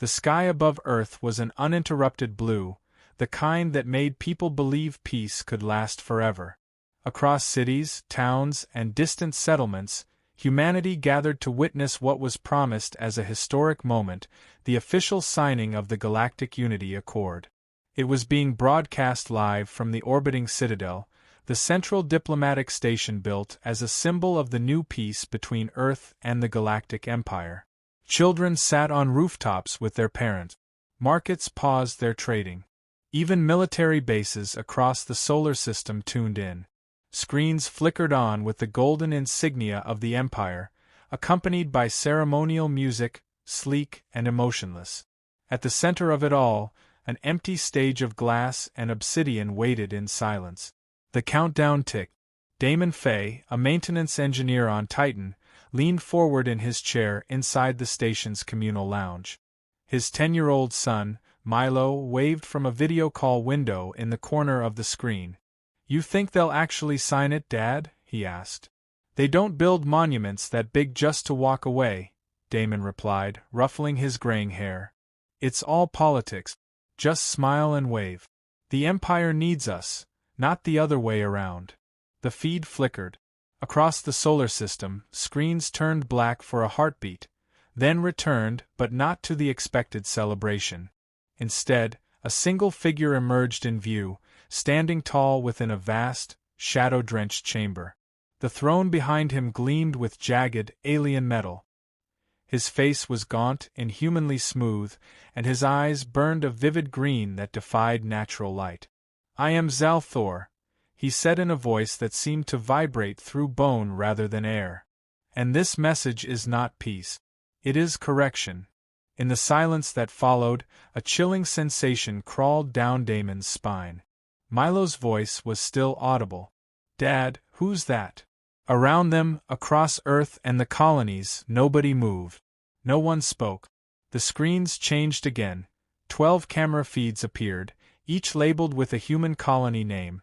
The sky above Earth was an uninterrupted blue, the kind that made people believe peace could last forever. Across cities, towns, and distant settlements, humanity gathered to witness what was promised as a historic moment, the official signing of the Galactic Unity Accord. It was being broadcast live from the orbiting Citadel, the central diplomatic station built as a symbol of the new peace between Earth and the Galactic Empire. Children sat on rooftops with their parents. Markets paused their trading. Even military bases across the solar system tuned in. Screens flickered on with the golden insignia of the Empire, accompanied by ceremonial music, sleek and emotionless. At the center of it all, an empty stage of glass and obsidian waited in silence. The countdown ticked. Damon Fay, a maintenance engineer on Titan, leaned forward in his chair inside the station's communal lounge. His 10-year-old son, Milo, waved from a video call window in the corner of the screen. "You think they'll actually sign it, Dad?" he asked. "They don't build monuments that big just to walk away," Damon replied, ruffling his graying hair. "It's all politics. Just smile and wave. The Empire needs us, not the other way around." The feed flickered. Across the solar system, screens turned black for a heartbeat, then returned, but not to the expected celebration. Instead, a single figure emerged in view, standing tall within a vast, shadow-drenched chamber. The throne behind him gleamed with jagged, alien metal. His face was gaunt, inhumanly smooth, and his eyes burned a vivid green that defied natural light. "I am Zalthor," he said in a voice that seemed to vibrate through bone rather than air. "And this message is not peace. It is correction." In the silence that followed, a chilling sensation crawled down Damon's spine. Milo's voice was still audible. "Dad, who's that?" Around them, across Earth and the colonies, nobody moved. No one spoke. The screens changed again. 12 camera feeds appeared, each labeled with a human colony name.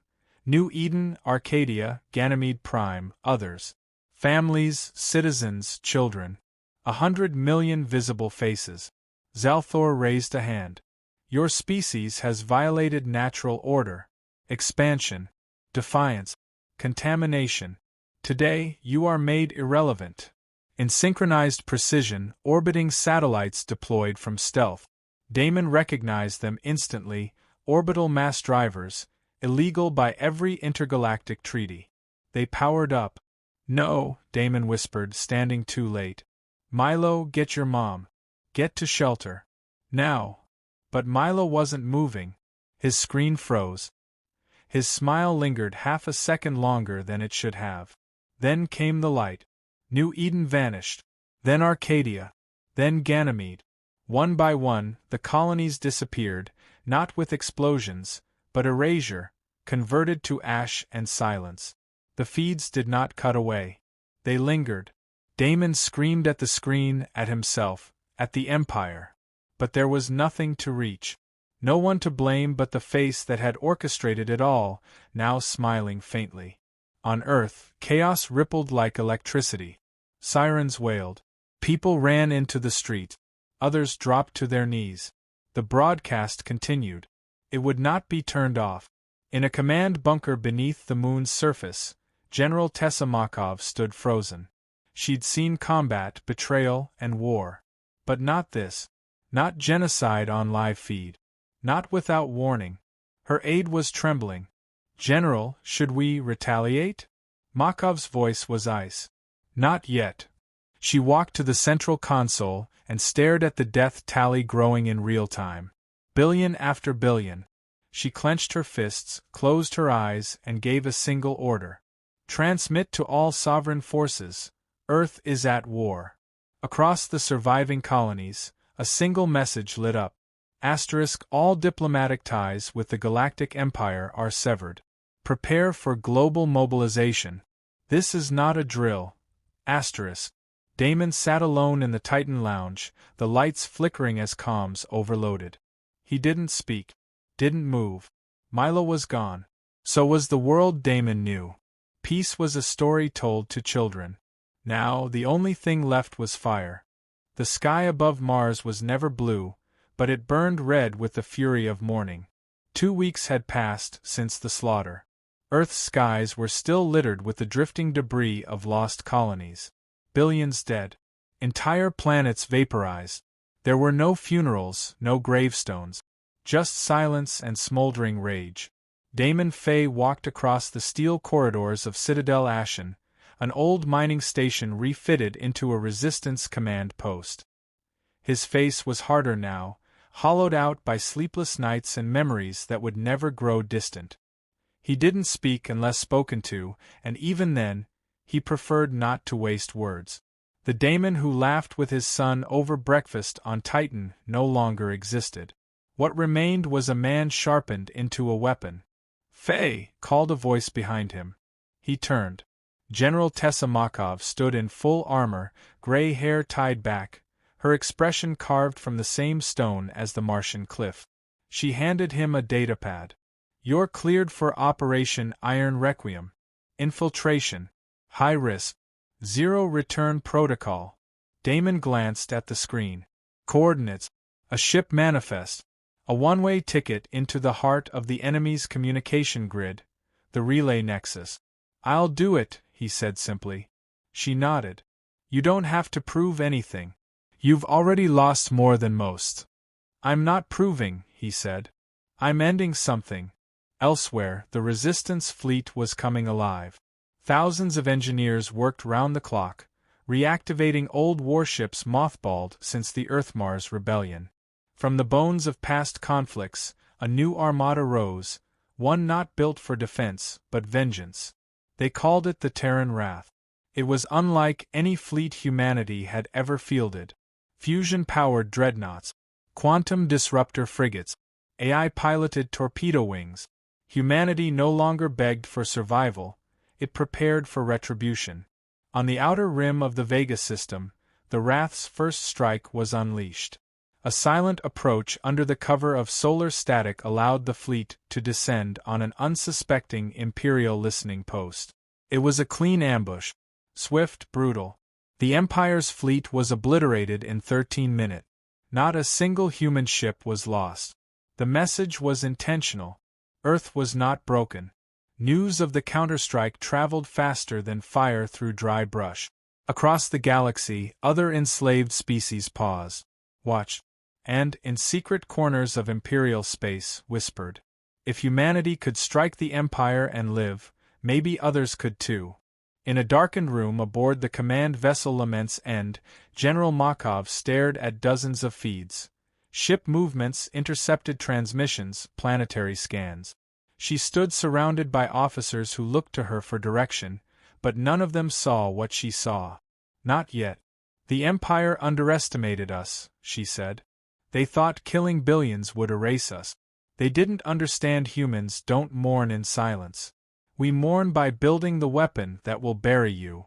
New Eden, Arcadia, Ganymede Prime, others. Families, citizens, children. 100 million visible faces. Zalthor raised a hand. "Your species has violated natural order. Expansion. Defiance. Contamination. Today, you are made irrelevant." In synchronized precision, orbiting satellites deployed from stealth. Damon recognized them instantly, orbital mass drivers, illegal by every intergalactic treaty. They powered up. "No," Damon whispered, standing too late. "Milo, get your mom. Get to shelter. Now." But Milo wasn't moving. His screen froze. His smile lingered half a second longer than it should have. Then came the light. New Eden vanished. Then Arcadia. Then Ganymede. One by one, the colonies disappeared, not with explosions, but erasure, converted to ash and silence. The feeds did not cut away. They lingered. Damon screamed at the screen, at himself, at the Empire. But there was nothing to reach. No one to blame but the face that had orchestrated it all, now smiling faintly. On Earth, chaos rippled like electricity. Sirens wailed. People ran into the street. Others dropped to their knees. The broadcast continued. It would not be turned off. In a command bunker beneath the moon's surface, General Tessa Makov stood frozen. She'd seen combat, betrayal, and war. But not this. Not genocide on live feed. Not without warning. Her aide was trembling. "General, should we retaliate?" Makov's voice was ice. "Not yet." She walked to the central console and stared at the death tally growing in real time. Billion after billion. She clenched her fists, closed her eyes, and gave a single order. "Transmit to all sovereign forces. Earth is at war." Across the surviving colonies, a single message lit up. All diplomatic ties with the Galactic Empire are severed. Prepare for global mobilization. This is not a drill. Damon sat alone in the Titan lounge, the lights flickering as comms overloaded. He didn't speak. Didn't move. Milo was gone. So was the world Damon knew. Peace was a story told to children. Now, the only thing left was fire. The sky above Mars was never blue, but it burned red with the fury of morning. 2 weeks had passed since the slaughter. Earth's skies were still littered with the drifting debris of lost colonies. Billions dead. Entire planets vaporized. There were no funerals, no gravestones. Just silence and smoldering rage. Damon Fay walked across the steel corridors of Citadel Ashen, an old mining station refitted into a resistance command post. His face was harder now, hollowed out by sleepless nights and memories that would never grow distant. He didn't speak unless spoken to, and even then, he preferred not to waste words. The Damon who laughed with his son over breakfast on Titan no longer existed. What remained was a man sharpened into a weapon. "Fay!" called a voice behind him. He turned. General Tessa Makov stood in full armor, gray hair tied back, her expression carved from the same stone as the Martian cliff. She handed him a datapad. "You're cleared for Operation Iron Requiem. Infiltration. High risk. Zero return protocol." Damon glanced at the screen. Coordinates. A ship manifest. A one-way ticket into the heart of the enemy's communication grid, the relay nexus. "I'll do it," he said simply. She nodded. "You don't have to prove anything. You've already lost more than most." "I'm not proving," he said. "I'm ending something." Elsewhere, the Resistance fleet was coming alive. Thousands of engineers worked round the clock, reactivating old warships mothballed since the Earth-Mars rebellion. From the bones of past conflicts, a new armada rose, one not built for defense, but vengeance. They called it the Terran Wrath. It was unlike any fleet humanity had ever fielded. Fusion-powered dreadnoughts, quantum disruptor frigates, AI-piloted torpedo wings. Humanity no longer begged for survival, it prepared for retribution. On the outer rim of the Vega system, the Wrath's first strike was unleashed. A silent approach under the cover of solar static allowed the fleet to descend on an unsuspecting Imperial listening post. It was a clean ambush. Swift, brutal. The Empire's fleet was obliterated in 13 minutes. Not a single human ship was lost. The message was intentional. Earth was not broken. News of the counterstrike traveled faster than fire through dry brush. Across the galaxy, other enslaved species paused, watched, and, in secret corners of Imperial space, whispered. If humanity could strike the Empire and live, maybe others could too. In a darkened room aboard the command vessel Lament's End, General Makov stared at dozens of feeds. Ship movements, intercepted transmissions, planetary scans. She stood surrounded by officers who looked to her for direction, but none of them saw what she saw. Not yet. "The Empire underestimated us," she said. "They thought killing billions would erase us. They didn't understand humans don't mourn in silence. We mourn by building the weapon that will bury you."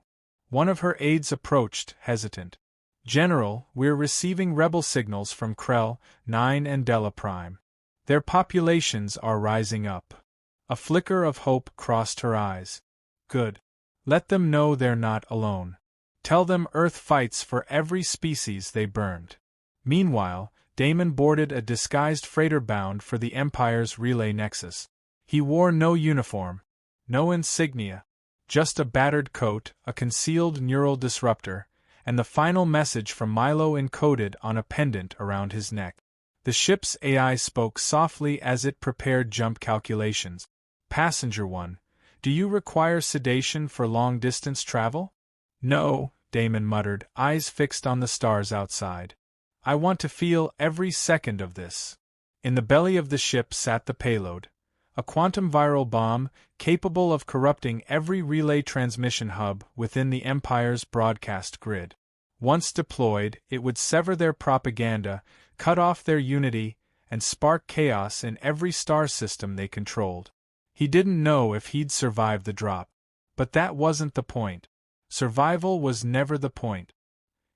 One of her aides approached, hesitant. "General, we're receiving rebel signals from Krell, 9 and Della Prime. Their populations are rising up." A flicker of hope crossed her eyes. "Good. Let them know they're not alone. Tell them Earth fights for every species they burned." Meanwhile, Damon boarded a disguised freighter bound for the Empire's relay nexus. He wore no uniform, no insignia, just a battered coat, a concealed neural disruptor, and the final message from Milo encoded on a pendant around his neck. The ship's AI spoke softly as it prepared jump calculations. "Passenger 1, do you require sedation for long-distance travel?" "No," Damon muttered, eyes fixed on the stars outside. "I want to feel every second of this." In the belly of the ship sat the payload, a quantum viral bomb capable of corrupting every relay transmission hub within the Empire's broadcast grid. Once deployed, it would sever their propaganda, cut off their unity, and spark chaos in every star system they controlled. He didn't know if he'd survive the drop. But that wasn't the point. Survival was never the point.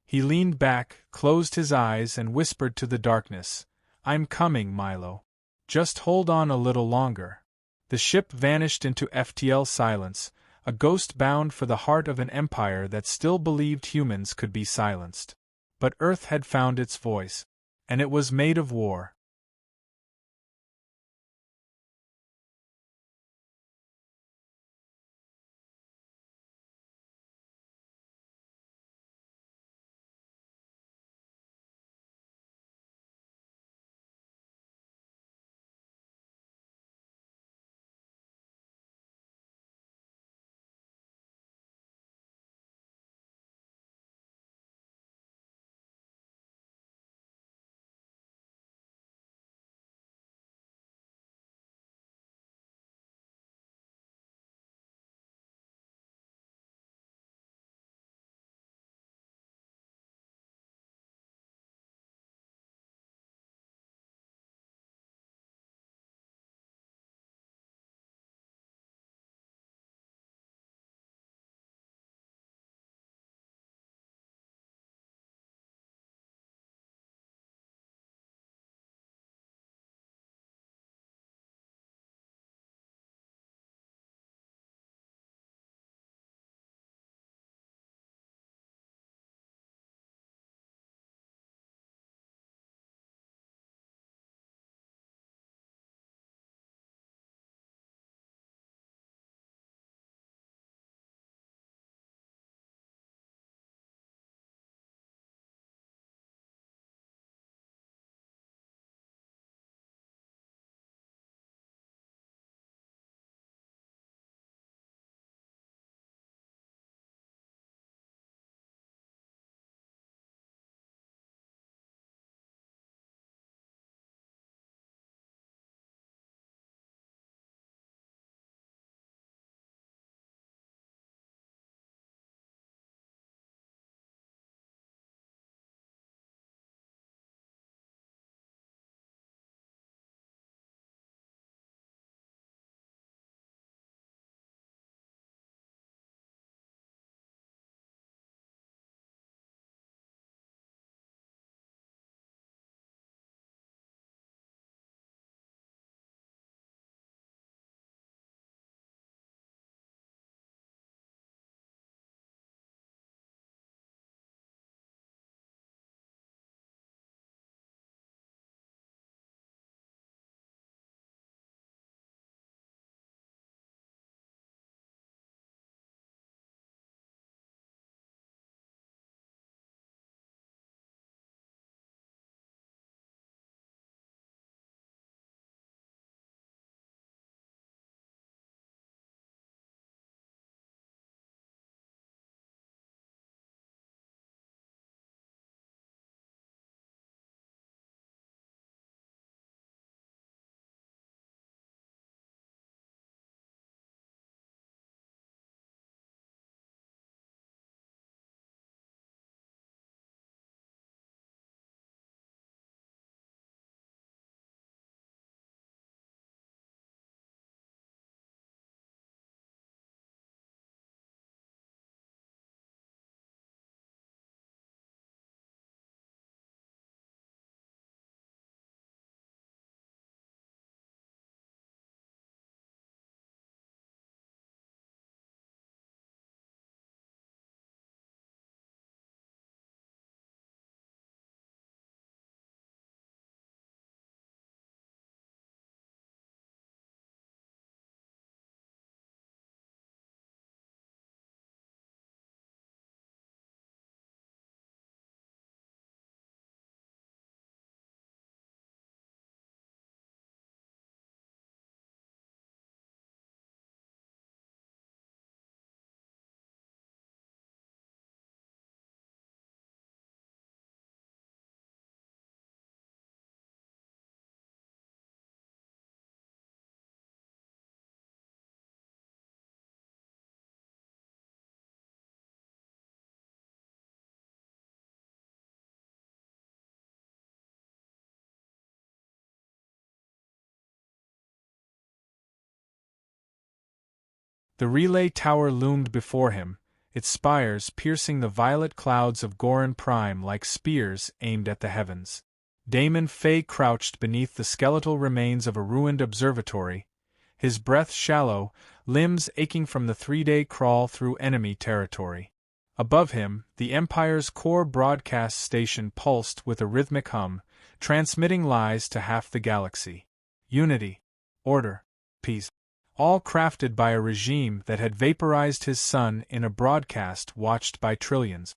He leaned back, closed his eyes, and whispered to the darkness, "I'm coming, Milo. Just hold on a little longer." The ship vanished into FTL silence, a ghost bound for the heart of an empire that still believed humans could be silenced. But Earth had found its voice. and it was made of war. The relay tower loomed before him, its spires piercing the violet clouds of Goran Prime like spears aimed at the heavens. Damon Fay crouched beneath the skeletal remains of a ruined observatory, his breath shallow, limbs aching from the 3-day crawl through enemy territory. Above him, the Empire's core broadcast station pulsed with a rhythmic hum, transmitting lies to half the galaxy. Unity, order, peace. All crafted by a regime that had vaporized his sun in a broadcast watched by trillions.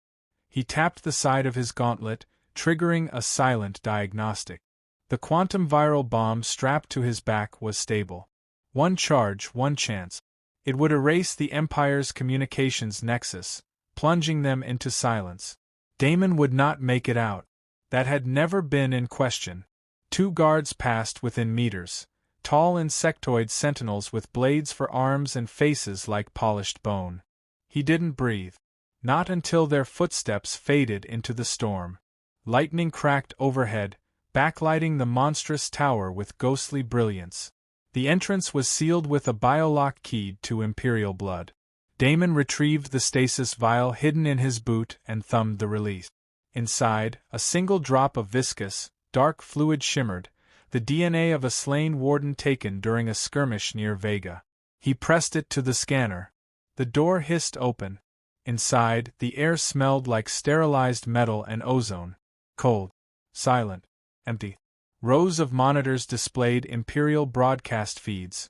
He tapped the side of his gauntlet, triggering a silent diagnostic. The quantum viral bomb strapped to his back was stable. One charge, one chance. It would erase the Empire's communications nexus, plunging them into silence. Damon would not make it out. That had never been in question. 2 guards passed within meters, tall insectoid sentinels with blades for arms and faces like polished bone. He didn't breathe. Not until their footsteps faded into the storm. Lightning cracked overhead, backlighting the monstrous tower with ghostly brilliance. The entrance was sealed with a biolock keyed to Imperial blood. Damon retrieved the stasis vial hidden in his boot and thumbed the release. Inside, a single drop of viscous, dark fluid shimmered, the DNA of a slain warden taken during a skirmish near Vega. He pressed it to the scanner. The door hissed open. Inside, the air smelled like sterilized metal and ozone. Cold. Silent. Empty. Rows of monitors displayed Imperial broadcast feeds.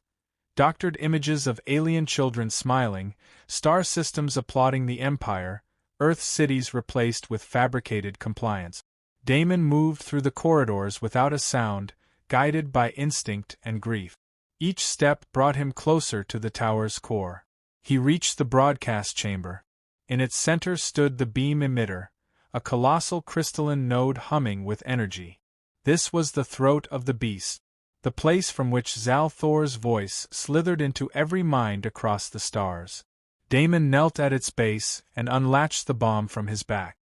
Doctored images of alien children smiling, star systems applauding the Empire, Earth cities replaced with fabricated compliance. Damon moved through the corridors without a sound, guided by instinct and grief. Each step brought him closer to the tower's core. He reached the broadcast chamber. In its center stood the beam emitter, a colossal crystalline node humming with energy. This was the throat of the beast, the place from which Zal Thor's voice slithered into every mind across the stars. Damon knelt at its base and unlatched the bomb from his back.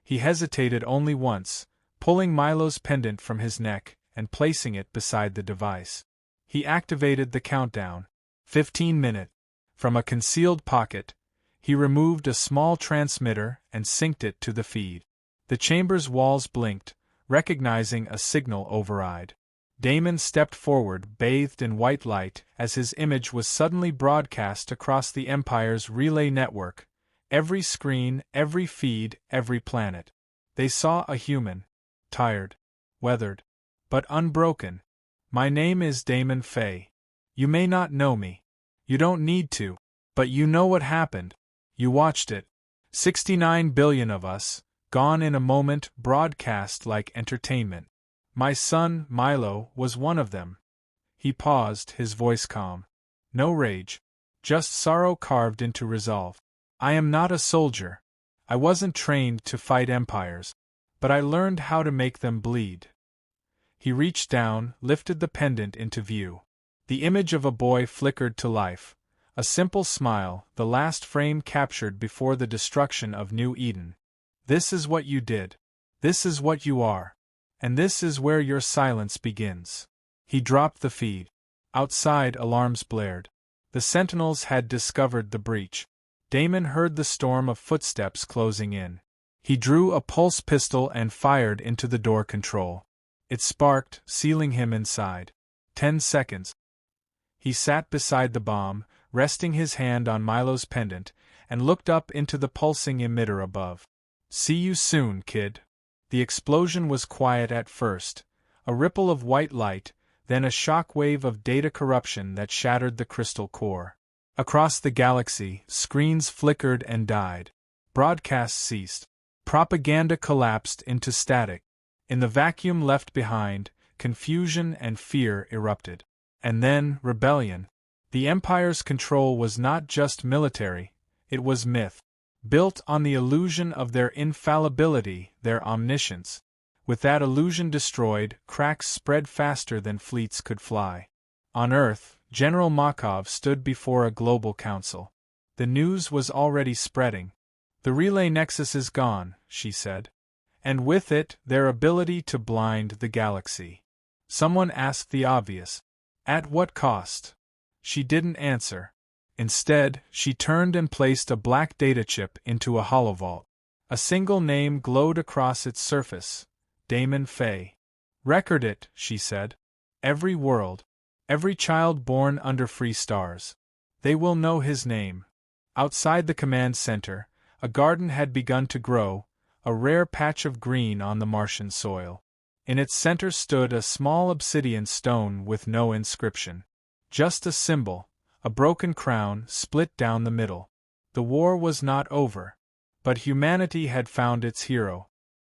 He hesitated only once, pulling Milo's pendant from his neck and placing it beside the device. He activated the countdown. 15 minutes. From a concealed pocket, he removed a small transmitter and synced it to the feed. The chamber's walls blinked, recognizing a signal override. Damon stepped forward, bathed in white light, as his image was suddenly broadcast across the Empire's relay network. Every screen, every feed, every planet. They saw a human. Tired. Weathered. But unbroken. My name is Damon Fay. You may not know me. You don't need to. But you know what happened. You watched it. 69 billion of us, gone in a moment, broadcast like entertainment. My son, Milo, was one of them. He paused, his voice calm. No rage. Just sorrow carved into resolve. I am not a soldier. I wasn't trained to fight empires. But I learned how to make them bleed. He reached down, lifted the pendant into view. The image of a boy flickered to life. A simple smile, the last frame captured before the destruction of New Eden. This is what you did. This is what you are. And this is where your silence begins. He dropped the feed. Outside, alarms blared. The sentinels had discovered the breach. Damon heard the storm of footsteps closing in. He drew a pulse pistol and fired into the door control. It sparked, sealing him inside. 10 seconds. He sat beside the bomb, resting his hand on Milo's pendant, and looked up into the pulsing emitter above. See you soon, kid. The explosion was quiet at first, a ripple of white light, then a shock wave of data corruption that shattered the crystal core. Across the galaxy, screens flickered and died. Broadcasts ceased. Propaganda collapsed into static. In the vacuum left behind, confusion and fear erupted. And then, rebellion. The Empire's control was not just military, it was myth. Built on the illusion of their infallibility, their omniscience. With that illusion destroyed, cracks spread faster than fleets could fly. On Earth, General Makov stood before a global council. The news was already spreading. The relay nexus is gone, she said. And with it, their ability to blind the galaxy. Someone asked the obvious. At what cost? She didn't answer. Instead, she turned and placed a black data chip into a holovault. A single name glowed across its surface. Damon Fay. Record it, she said. Every world. Every child born under free stars. They will know his name. Outside the command center, a garden had begun to grow, a rare patch of green on the Martian soil. In its center stood a small obsidian stone with no inscription. Just a symbol, a broken crown split down the middle. The war was not over. But humanity had found its hero.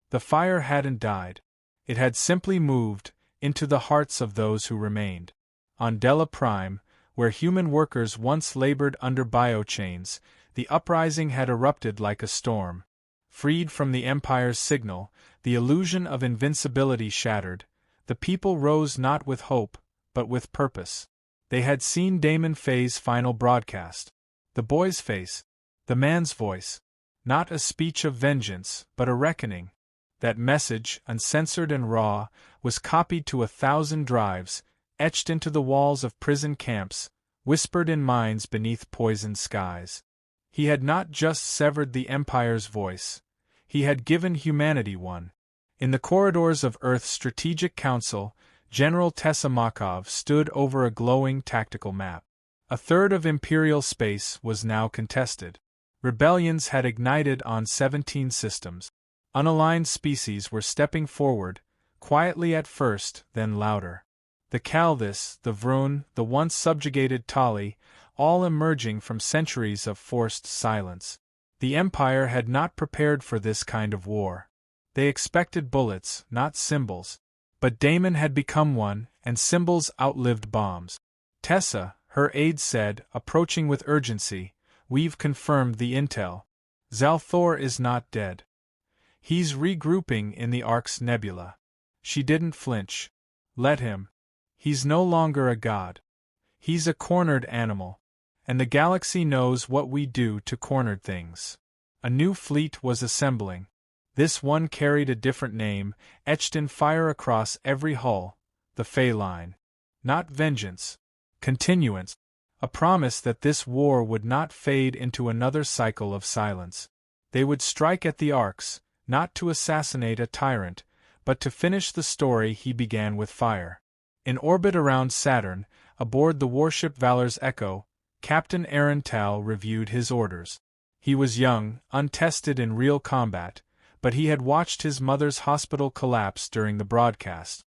The fire hadn't died. It had simply moved into the hearts of those who remained. On Della Prime, where human workers once labored under biochains, the uprising had erupted like a storm. Freed from the Empire's signal, the illusion of invincibility shattered, the people rose not with hope, but with purpose. They had seen Damon Fay's final broadcast. The boy's face. The man's voice. Not a speech of vengeance, but a reckoning. That message, uncensored and raw, was copied to 1,000 drives, etched into the walls of prison camps, whispered in minds beneath poisoned skies. He had not just severed the Empire's voice. He had given humanity one. In the corridors of Earth's Strategic Council, General Tessa Makov stood over a glowing tactical map. A third of Imperial space was now contested. Rebellions had ignited on 17 systems. Unaligned species were stepping forward, quietly at first, then louder. The Kaldis, the Vrun, the once subjugated Tali, all emerging from centuries of forced silence. The Empire had not prepared for this kind of war. They expected bullets, not symbols. But Damon had become one, and symbols outlived bombs. Tessa, her aide said, approaching with urgency, "We've confirmed the intel. Zalthor is not dead. He's regrouping in the Ark's nebula." She didn't flinch. Let him. He's no longer a god. He's a cornered animal. And the galaxy knows what we do to cornered things. A new fleet was assembling. This one carried a different name, etched in fire across every hull, the Fey Line. Not vengeance. Continuance. A promise that this war would not fade into another cycle of silence. They would strike at the Arks, not to assassinate a tyrant, but to finish the story he began with fire. In orbit around Saturn, aboard the warship Valor's Echo, Captain Aaron Tal reviewed his orders. He was young, untested in real combat, but he had watched his mother's hospital collapse during the broadcast.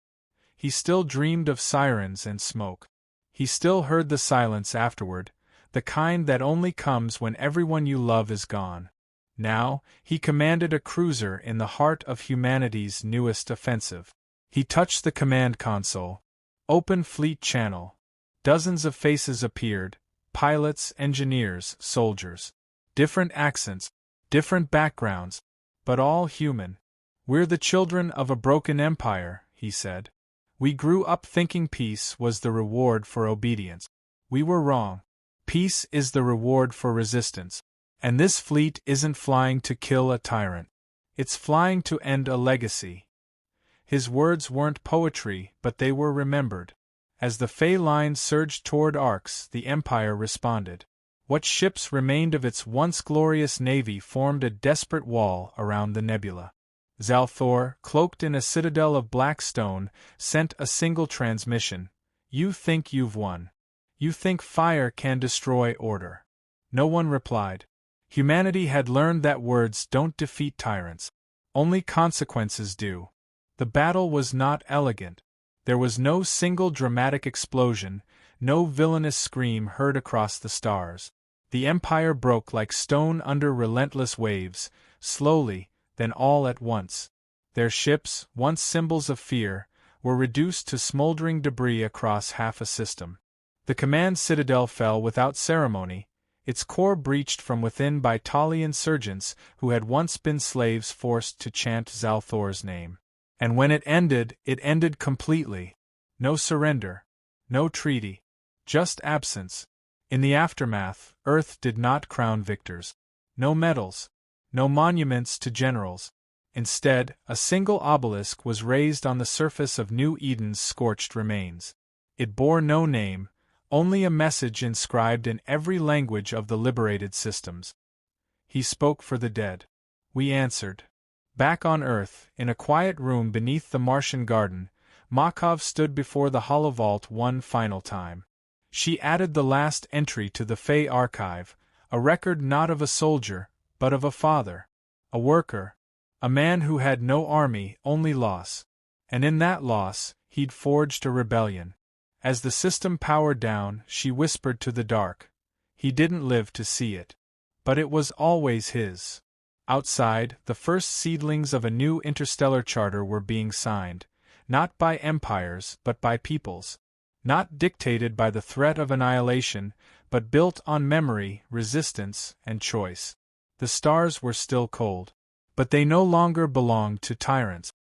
He still dreamed of sirens and smoke. He still heard the silence afterward, the kind that only comes when everyone you love is gone. Now, he commanded a cruiser in the heart of humanity's newest offensive. He touched the command console. Open fleet channel. Dozens of faces appeared, pilots, engineers, soldiers. Different accents, different backgrounds, but all human. "We're the children of a broken empire," he said. "We grew up thinking peace was the reward for obedience. We were wrong. Peace is the reward for resistance. And this fleet isn't flying to kill a tyrant. It's flying to end a legacy." His words weren't poetry, but they were remembered. As the Fey Line surged toward Arks, the Empire responded. What ships remained of its once glorious navy formed a desperate wall around the nebula. Zalthor, cloaked in a citadel of black stone, sent a single transmission. "You think you've won. You think fire can destroy order." No one replied. Humanity had learned that words don't defeat tyrants. Only consequences do. The battle was not elegant. There was no single dramatic explosion, no villainous scream heard across the stars. The Empire broke like stone under relentless waves, slowly, then all at once. Their ships, once symbols of fear, were reduced to smoldering debris across half a system. The command citadel fell without ceremony, its core breached from within by Tali insurgents who had once been slaves forced to chant Zalthor's name. And when it ended completely. No surrender. No treaty. Just absence. In the aftermath, Earth did not crown victors. No medals. No monuments to generals. Instead, a single obelisk was raised on the surface of New Eden's scorched remains. It bore no name, only a message inscribed in every language of the liberated systems. He spoke for the dead. We answered. Back on Earth, in a quiet room beneath the Martian garden, Makov stood before the holovault one final time. She added the last entry to the Fey archive, a record not of a soldier, but of a father, a worker, a man who had no army, only loss. And in that loss, he'd forged a rebellion. As the system powered down, she whispered to the dark. He didn't live to see it. But it was always his. Outside, the first seedlings of a new interstellar charter were being signed, not by empires but by peoples. Not dictated by the threat of annihilation, but built on memory, resistance, and choice. The stars were still cold. But they no longer belonged to tyrants.